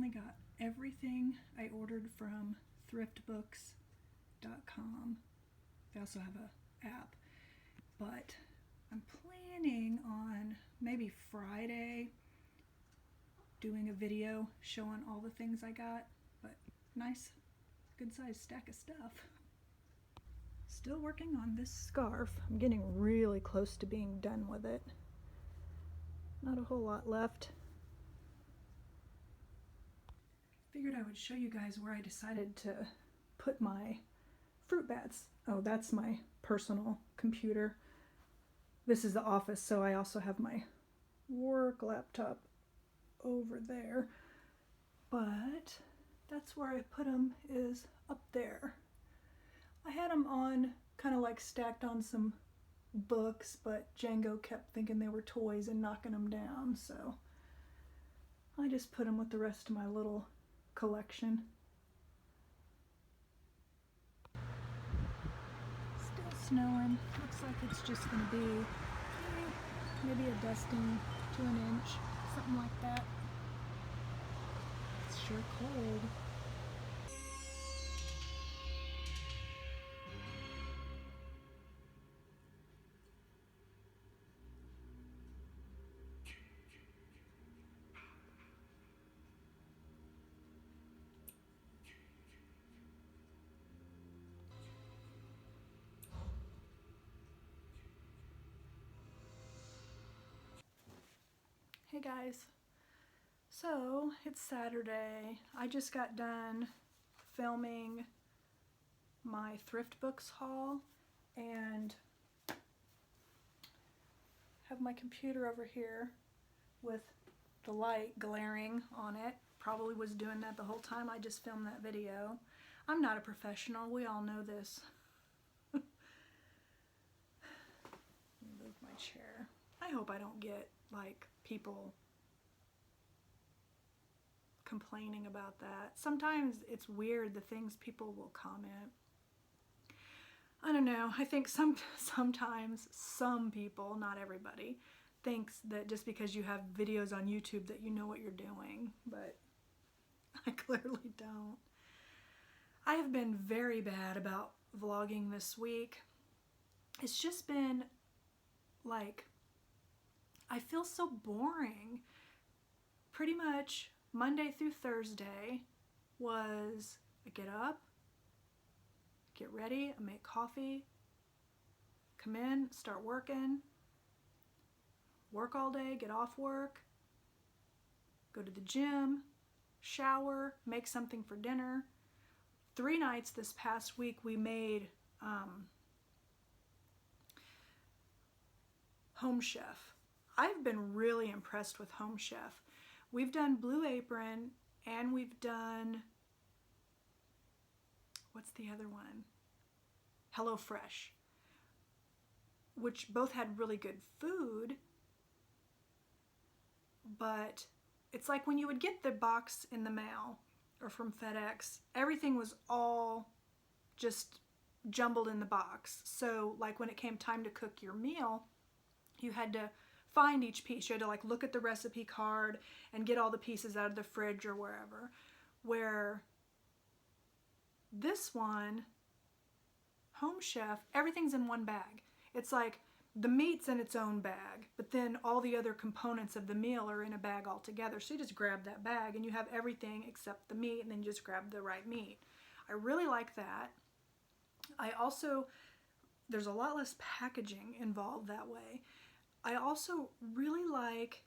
finally got everything I ordered from thriftbooks.com. They also have a app. But I'm planning on maybe Friday doing a video showing all the things I got. But nice, good sized stack of stuff. Still working on this scarf. I'm getting really close to being done with it. Not a whole lot left. Figured I would show you guys where I decided to put my fruit bats. Oh, that's my personal computer. This is the office, so I also have my work laptop over there. But that's where I put them, is up there. I had them on, kind of like stacked on some books, but Django kept thinking they were toys and knocking them down, so I just put them with the rest of my little collection. Still snowing. Looks like it's just going to be maybe a dusting to an inch, something like that. It's sure cold. Hey guys, so it's Saturday. I just got done filming my thrift books haul and have my computer over here with the light glaring on it. Probably was doing that the whole time I just filmed that video. I'm not a professional, we all know this. Let me move my chair. I hope I don't get like people complaining about that. Sometimes it's weird the things people will comment. I don't know. I think sometimes some people, not everybody, thinks that just because you have videos on YouTube that you know what you're doing, but I clearly don't. I have been very bad about vlogging this week. It's just been like, I feel so boring. Pretty much Monday through Thursday was I get up, get ready, I make coffee, come in, start working, work all day, get off work, go to the gym, shower, make something for dinner. 3 nights this past week we made Home Chef. I've been really impressed with Home Chef. We've done Blue Apron and we've done, what's the other one? HelloFresh, which both had really good food, but it's like when you would get the box in the mail or from FedEx, everything was all just jumbled in the box. So like when it came time to cook your meal, you had to find each piece. You had to like look at the recipe card and get all the pieces out of the fridge or wherever. Where this one, Home Chef, everything's in one bag. It's like the meat's in its own bag, but then all the other components of the meal are in a bag altogether. So you just grab that bag and you have everything except the meat, and then you just grab the right meat. I really like that. I also, there's a lot less packaging involved that way. I also really like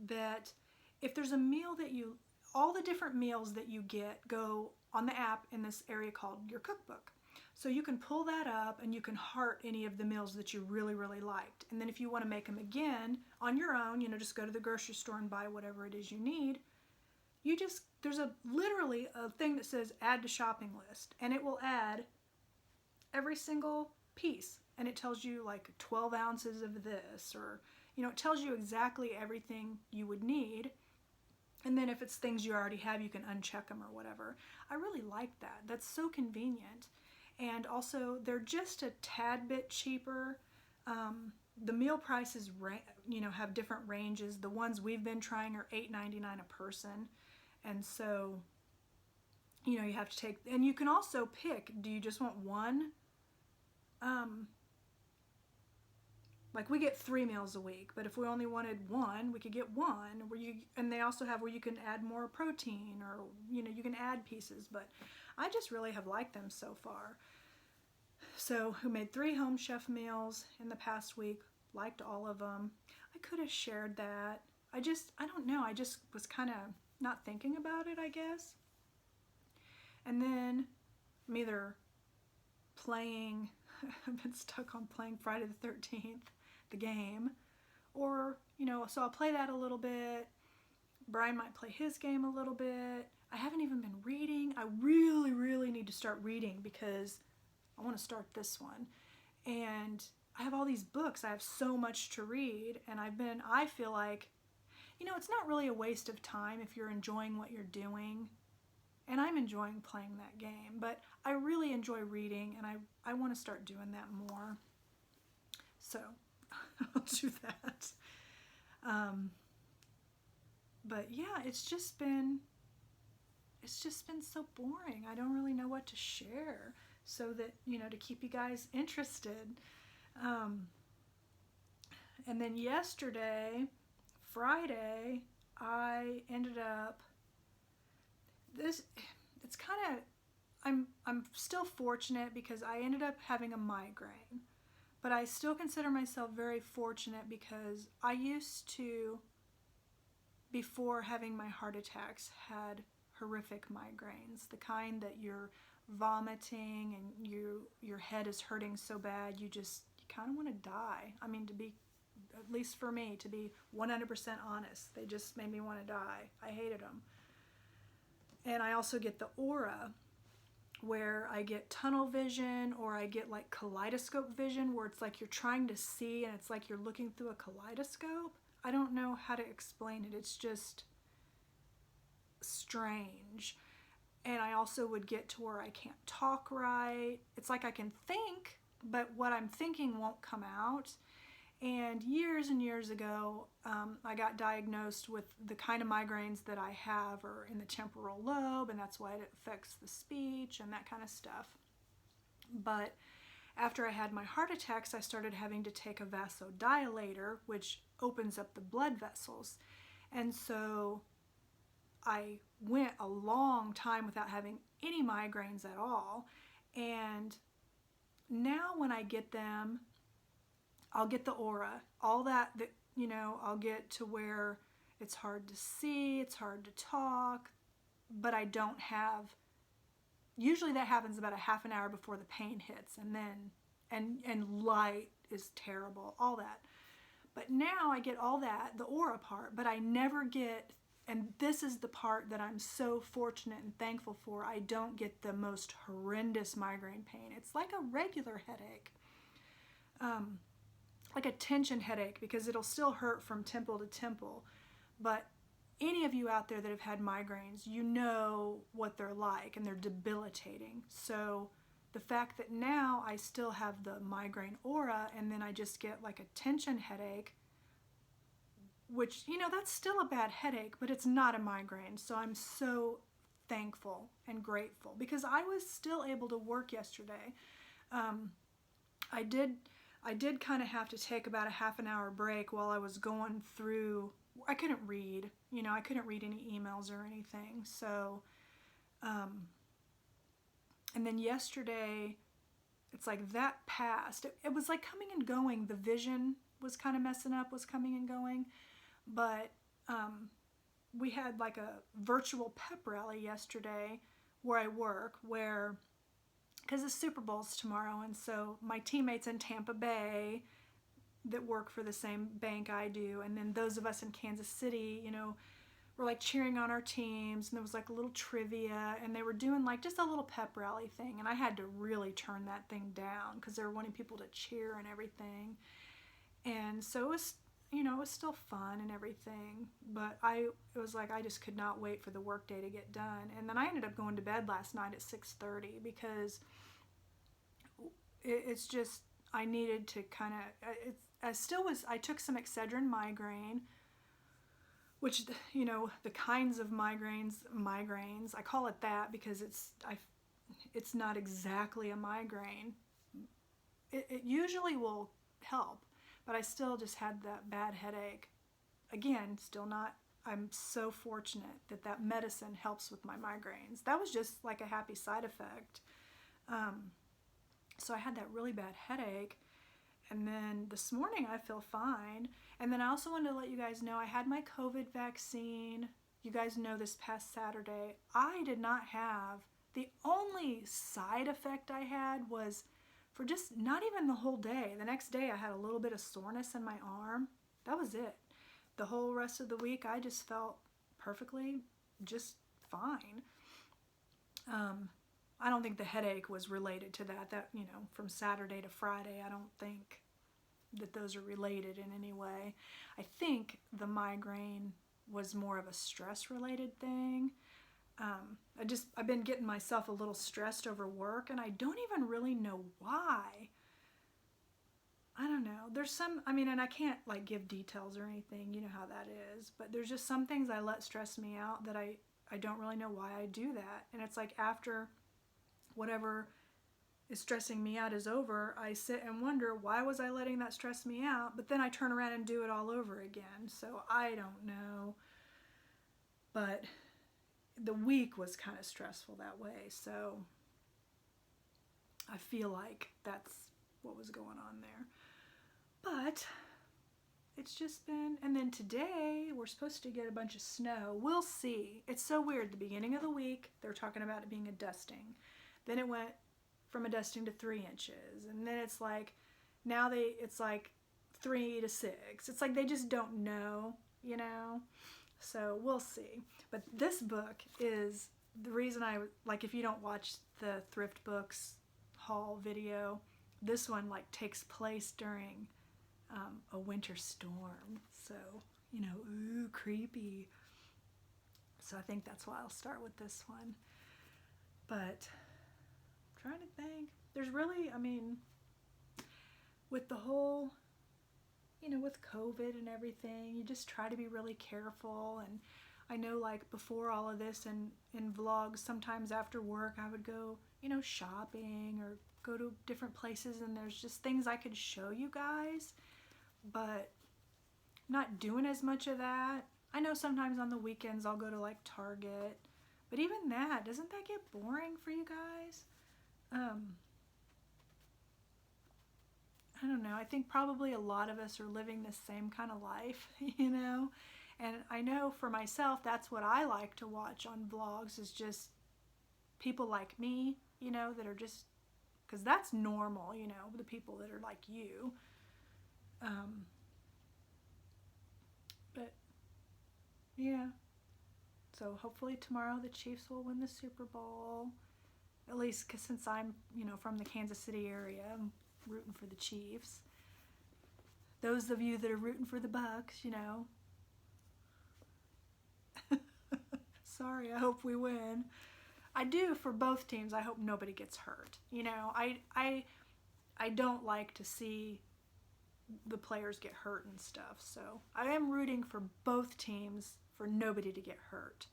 that if there's a meal that you, all the different meals that you get go on the app in this area called your cookbook. So you can pull that up and you can heart any of the meals that you really, really liked. And then if you want to make them again on your own, you know, just go to the grocery store and buy whatever it is you need. You just, there's literally a thing that says add to shopping list, and it will add every single piece. And it tells you like 12 ounces of this, or, you know, it tells you exactly everything you would need. And then if it's things you already have, you can uncheck them or whatever. I really like that. That's so convenient. And also, they're just a tad bit cheaper. The meal prices, you know, have different ranges. The ones we've been trying are $8.99 a person. And so, you know, you have to take, and you can also pick, do you just want one? Like we get 3 meals a week, but if we only wanted one, we could get one. And they also have where you can add more protein, or you know, you can add pieces. But I just really have liked them so far. So we made 3 Home Chef meals in the past week. Liked all of them. I could have shared that. I don't know. I just was kind of not thinking about it, I guess. And then I'm either playing, I've been stuck on playing Friday the 13th, the game, or, you know, so I'll play that a little bit. Brian might play his game a little bit. I haven't even been reading. I really, really need to start reading because I want to start this one. And I have all these books. I have so much to read, and I feel like, you know, it's not really a waste of time if you're enjoying what you're doing. And I'm enjoying playing that game, but I really enjoy reading, and I want to start doing that more. So I'll do that. But yeah, it's just been so boring. I don't really know what to share so that, you know, to keep you guys interested. And then yesterday, Friday, I ended up, it's kind of, I'm still fortunate because I ended up having a migraine, but I still consider myself very fortunate because I used to, before having my heart attacks, had horrific migraines, the kind that you're vomiting and your head is hurting so bad you kind of want to die. I mean, to be, at least for me, to be 100% honest, they just made me want to die. I hated them. And I also get the aura, where I get tunnel vision, or I get like kaleidoscope vision, where it's like you're trying to see and it's like you're looking through a kaleidoscope. I don't know how to explain it. It's just strange. And I also would get to where I can't talk right. It's like I can think, but what I'm thinking won't come out. And years ago, I got diagnosed with the kind of migraines that I have are in the temporal lobe, and that's why it affects the speech and that kind of stuff. But after I had my heart attacks, I started having to take a vasodilator, which opens up the blood vessels. And so I went a long time without having any migraines at all. And now when I get them, I'll get the aura, all that, you know, I'll get to where it's hard to see, it's hard to talk, but I don't have, usually that happens about a half an hour before the pain hits, and then, and light is terrible, all that. But now I get all that, the aura part, but I never get, and this is the part that I'm so fortunate and thankful for, I don't get the most horrendous migraine pain. It's like a regular headache. Like a tension headache, because it'll still hurt from temple to temple. But any of you out there that have had migraines, you know what they're like, and they're debilitating. So the fact that now I still have the migraine aura, and then I just get like a tension headache, which, you know, that's still a bad headache, but it's not a migraine. So I'm so thankful and grateful because I was still able to work yesterday. I did kind of have to take about a half an hour break while I was going through, I couldn't read, you know, I couldn't read any emails or anything. So, and then yesterday, it's like that passed. It was like coming and going. The vision was kind of messing up, was coming and going. But we had like a virtual pep rally yesterday where I work, where, because the Super Bowl's tomorrow, and so my teammates in Tampa Bay that work for the same bank I do, and then those of us in Kansas City, you know, were like cheering on our teams, and there was like a little trivia, and they were doing like just a little pep rally thing, and I had to really turn that thing down because they were wanting people to cheer and everything. And so it was, you know, it was still fun and everything, but it was like I just could not wait for the workday to get done. And then I ended up going to bed last night at 6:30 because it's just, I needed to kind of, I took some Excedrin migraine, which, you know, the kinds of migraines, I call it that because it's not exactly a migraine. It usually will help, but I still just had that bad headache. Again, still not, I'm so fortunate that that medicine helps with my migraines. That was just like a happy side effect. So I had that really bad headache, and then this morning I feel fine. And then I also wanted to let you guys know I had my COVID vaccine. You guys know this past Saturday, I did not have, the only side effect I had was for just not even the whole day. The next day I had a little bit of soreness in my arm. That was it. The whole rest of the week I just felt perfectly just fine. I don't think the headache was related to that. That, you know, from Saturday to Friday, I don't think that those are related in any way. I think the migraine was more of a stress related thing. I've been getting myself a little stressed over work, and I don't even really know why. I don't know. There's some, I mean, and I can't like give details or anything, you know how that is, but there's just some things I let stress me out that I don't really know why I do that. And it's like after whatever is stressing me out is over, I sit and wonder, why was I letting that stress me out? But then I turn around and do it all over again. So I don't know. But the week was kind of stressful that way. So I feel like that's what was going on there. But it's just been, and then today we're supposed to get a bunch of snow. We'll see. It's so weird. The beginning of the week, they're talking about it being a dusting. Then it went from a dusting to 3 inches. And then it's like, now it's like 3 to 6. It's like they just don't know, you know? So we'll see. But this book is the reason like, if you don't watch the Thrift Books haul video, this one like takes place during a winter storm. So, you know, ooh, creepy. So I think that's why I'll start with this one. But I'm trying to think. There's really, I mean, with the whole, you know, with COVID and everything, you just try to be really careful. And I know like before all of this and in vlogs, sometimes after work I would go, you know, shopping or go to different places, and there's just things I could show you guys, but I'm not doing as much of that. I know sometimes on the weekends I'll go to like Target, but even that, doesn't that get boring for you guys? I don't know. I think probably a lot of us are living the same kind of life, you know? And I know for myself, that's what I like to watch on vlogs, is just people like me, you know, that are just, because that's normal, you know, the people that are like you. But yeah, so hopefully tomorrow the Chiefs will win the Super Bowl, at least because since I'm, you know, from the Kansas City area, I'm rooting for the Chiefs. Those of you that are rooting for the Bucks, you know, sorry, I hope we win. I do for both teams. I hope nobody gets hurt. You know, I don't like to see the players get hurt and stuff. So I am rooting for both teams for nobody to get hurt.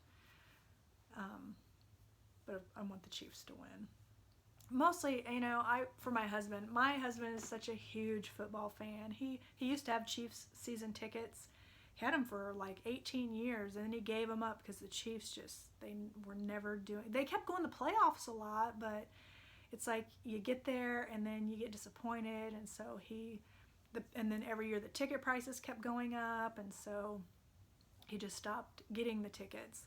But I want the Chiefs to win. Mostly, you know, for my husband. My husband is such a huge football fan. He used to have Chiefs season tickets. He had them for like 18 years, and then he gave them up because the Chiefs they were never doing. They kept going to playoffs a lot, but it's like you get there and then you get disappointed, and so and then every year the ticket prices kept going up, and so he just stopped getting the tickets.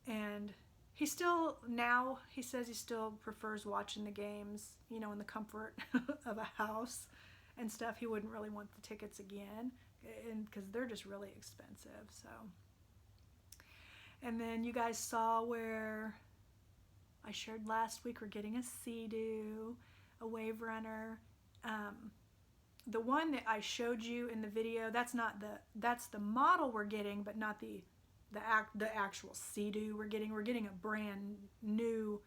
And he still, now he says he still prefers watching the games, you know, in the comfort of a house and stuff. He wouldn't really want the tickets again, and because they're just really expensive. So, and then you guys saw where I shared last week we're getting a Sea-Doo, a Wave Runner. The one that I showed you in the video, that's the model we're getting, but not the actual Sea-Doo we're getting. We're getting a brand new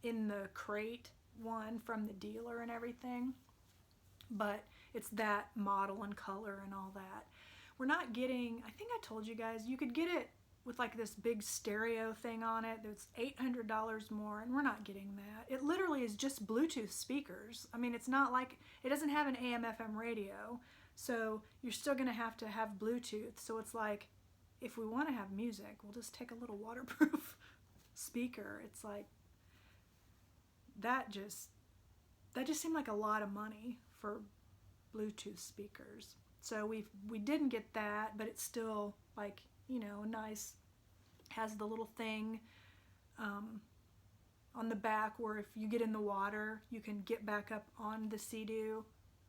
in the crate one from the dealer and everything, but it's that model and color and all that. We're not getting, I think I told you guys, you could get it with like this big stereo thing on it that's $800 more, and we're not getting that. It literally is just Bluetooth speakers. I mean, it's not like, it doesn't have an AM FM radio, so you're still gonna have to have Bluetooth. So it's like, if we want to have music, we'll just take a little waterproof speaker. It's like, that just seemed like a lot of money for Bluetooth speakers. So we didn't get that, but it's still like, you know, nice. Has the little thing on the back where if you get in the water, you can get back up on the Sea-Doo,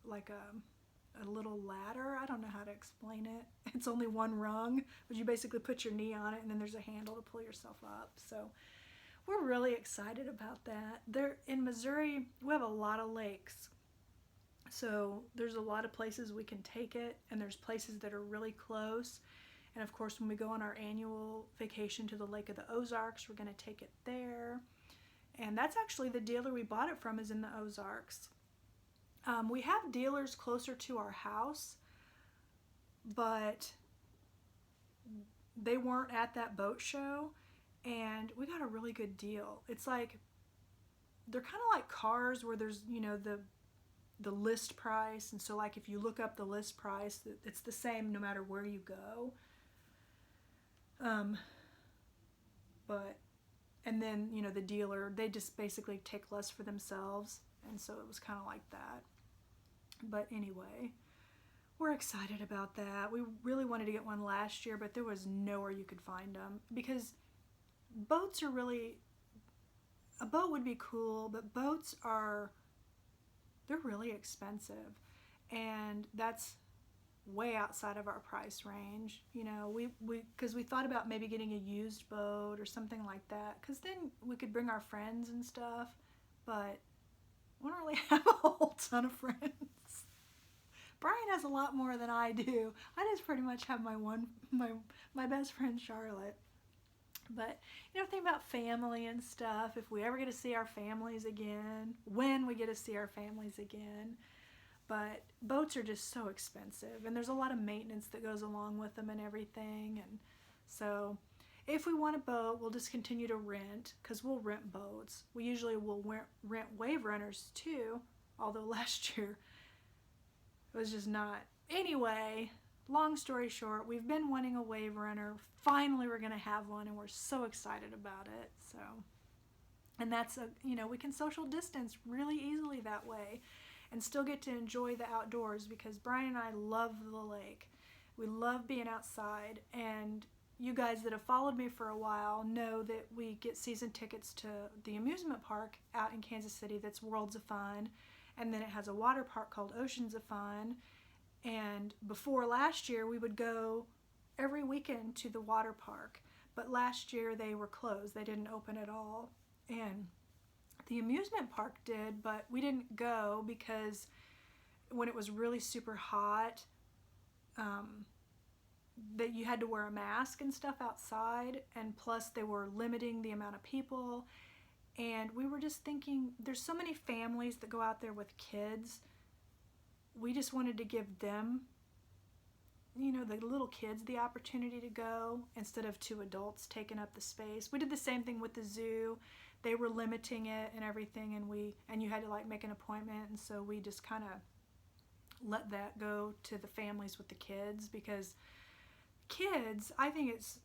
like a little ladder. I don't know how to explain it. It's only one rung, but you basically put your knee on it and then there's a handle to pull yourself up. So we're really excited about that. There in Missouri, we have a lot of lakes. So there's a lot of places we can take it, and there's places that are really close. And of course, when we go on our annual vacation to the Lake of the Ozarks, we're going to take it there. And that's actually the dealer we bought it from, is in the Ozarks. We have dealers closer to our house, but they weren't at that boat show, and we got a really good deal. It's like, they're kind of like cars where there's, you know, the list price, and so like if you look up the list price, it's the same no matter where you go. And then, you know, the dealer, they just basically take less for themselves, and so it was kind of like that. But anyway, we're excited about that. We really wanted to get one last year, but there was nowhere you could find them, because boats are really, a boat would be cool, but boats are, they're really expensive, and that's way outside of our price range. You know, because we thought about maybe getting a used boat or something like that, because then we could bring our friends and stuff, but we don't really have a whole ton of friends. Brian has a lot more than I do. I just pretty much have my best friend Charlotte. But, you know, think about family and stuff. If we ever get to see our families again, when we get to see our families again. But boats are just so expensive, and there's a lot of maintenance that goes along with them and everything. And so if we want a boat, we'll just continue to rent, because we'll rent boats. We usually will rent wave runners too, although last year it was just not. Anyway, long story short, we've been wanting a wave runner. Finally, we're going to have one, and we're so excited about it. So, and that's you know, we can social distance really easily that way and still get to enjoy the outdoors, because Brian and I love the lake. We love being outside, and you guys that have followed me for a while know that we get season tickets to the amusement park out in Kansas City that's Worlds of Fun, and then it has a water park called Oceans of Fun. And before last year, we would go every weekend to the water park, but last year they were closed. They didn't open at all. And the amusement park did, but we didn't go because when it was really super hot, that you had to wear a mask and stuff outside, and plus they were limiting the amount of people. And we were just thinking, there's so many families that go out there with kids. We just wanted to give them, you know, the little kids the opportunity to go instead of two adults taking up the space. We did the same thing with the zoo. They were limiting it and everything, and you had to like make an appointment, and so we just kind of let that go to the families with the kids, because kids, I think it's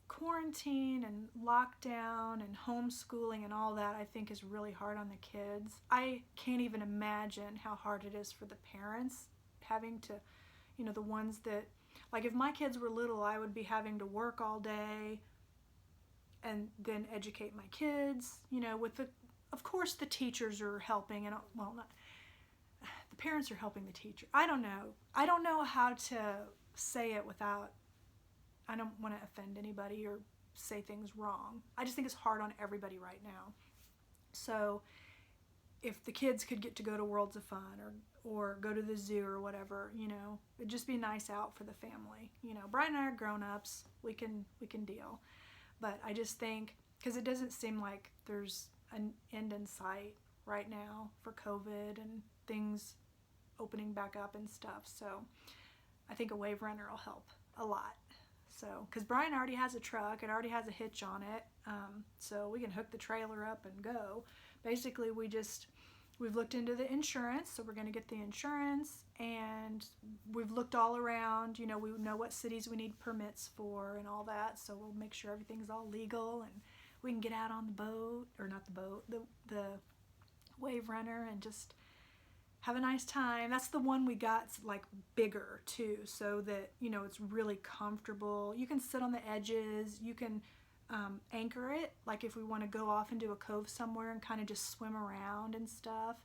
quarantine and lockdown and homeschooling and all that, I think is really hard on the kids. I can't even imagine how hard it is for the parents having to, you know, the ones that, like if my kids were little, I would be having to work all day and then educate my kids, you know, with of course the teachers are helping, and well, not, the parents are helping the teacher. I don't know how to say it without, I don't want to offend anybody or say things wrong. I just think it's hard on everybody right now. So if the kids could get to go to Worlds of Fun or go to the zoo or whatever, you know, it'd just be nice out for the family. You know, Brian and I are grown-ups. We can deal. But I just think, because it doesn't seem like there's an end in sight right now for COVID and things opening back up and stuff. So I think a wave runner will help a lot. So, because Brian already has a truck, it already has a hitch on it, so we can hook the trailer up and go. Basically, we've looked into the insurance, so we're going to get the insurance, and we've looked all around. You know, we know what cities we need permits for and all that, so we'll make sure everything's all legal and we can get out on the boat, or not the boat, the wave runner, and just have a nice time. That's the one we got, like, bigger too, so that, you know, it's really comfortable. You can sit on the edges, you can anchor it, like if we want to go off into a cove somewhere and kind of just swim around and stuff.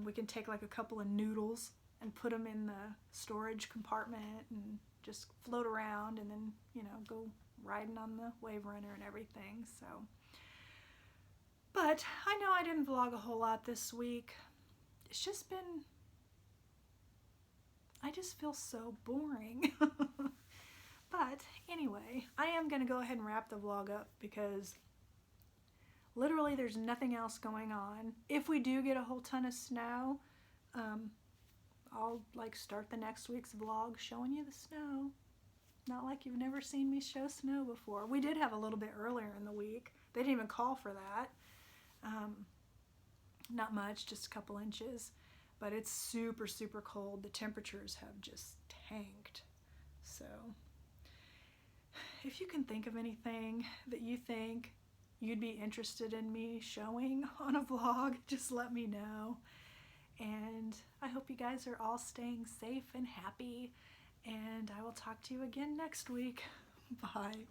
We can take like a couple of noodles and put them in the storage compartment and just float around, and then, you know, go riding on the wave runner and everything. So, but I know I didn't vlog a whole lot this week. It's just been, I just feel so boring. But anyway, I am going to go ahead and wrap the vlog up because literally there's nothing else going on. If we do get a whole ton of snow, I'll like start the next week's vlog showing you the snow. Not like you've never seen me show snow before. We did have a little bit earlier in the week. They didn't even call for that. Not much, just a couple inches. But it's super, super cold. The temperatures have just tanked. So if you can think of anything that you think you'd be interested in me showing on a vlog, just let me know. And I hope you guys are all staying safe and happy. And I will talk to you again next week. Bye.